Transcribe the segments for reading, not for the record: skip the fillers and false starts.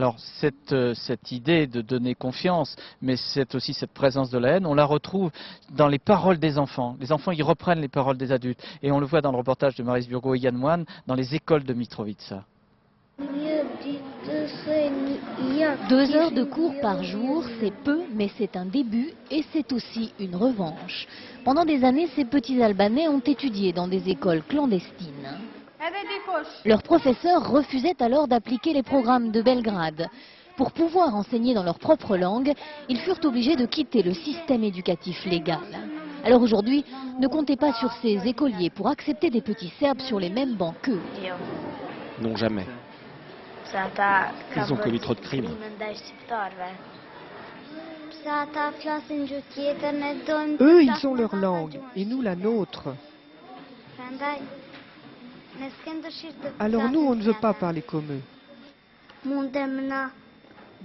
Alors cette idée de donner confiance, mais c'est aussi cette présence de la haine, on la retrouve dans les paroles des enfants. Les enfants, ils reprennent les paroles des adultes. Et on le voit dans le reportage de Maryse Burgot et Yann Moine, dans les écoles de Mitrovica. 2 heures de cours par jour, c'est peu, mais c'est un début et c'est aussi une revanche. Pendant des années, ces petits Albanais ont étudié dans des écoles clandestines. Leurs professeurs refusaient alors d'appliquer les programmes de Belgrade. Pour pouvoir enseigner dans leur propre langue, ils furent obligés de quitter le système éducatif légal. Alors aujourd'hui, ne comptez pas sur ces écoliers pour accepter des petits Serbes sur les mêmes bancs qu'eux. Non, jamais. Ils ont commis trop de crimes. Eux, ils ont leur langue et nous la nôtre. Alors nous, on ne veut pas parler comme eux.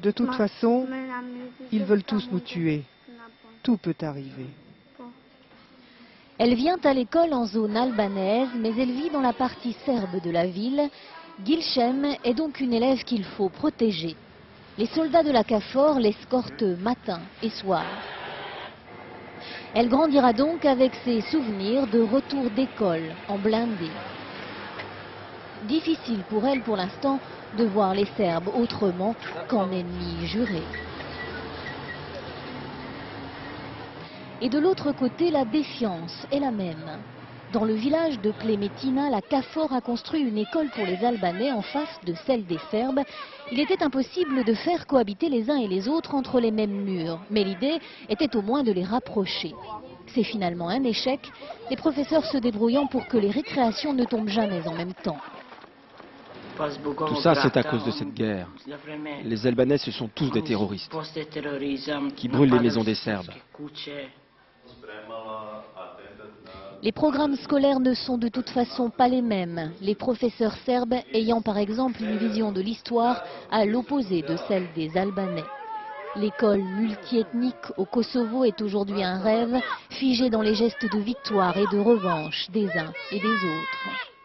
De toute façon, ils veulent tous nous tuer. Tout peut arriver. Elle vient à l'école en zone albanaise, mais elle vit dans la partie serbe de la ville. Gülşem est donc une élève qu'il faut protéger. Les soldats de la KFOR l'escortent matin et soir. Elle grandira donc avec ses souvenirs de retour d'école en blindé. Difficile pour elle pour l'instant de voir les Serbes autrement qu'en ennemis jurés. Et de l'autre côté, la défiance est la même. Dans le village de Plemetina, la KFOR a construit une école pour les Albanais en face de celle des Serbes. Il était impossible de faire cohabiter les uns et les autres entre les mêmes murs, mais l'idée était au moins de les rapprocher. C'est finalement un échec, les professeurs se débrouillant pour que les récréations ne tombent jamais en même temps. Tout ça, c'est à cause de cette guerre. Les Albanais, ce sont tous des terroristes qui brûlent les maisons des Serbes. Les programmes scolaires ne sont de toute façon pas les mêmes, les professeurs serbes ayant par exemple une vision de l'histoire à l'opposé de celle des Albanais. L'école multiethnique au Kosovo est aujourd'hui un rêve figé dans les gestes de victoire et de revanche des uns et des autres.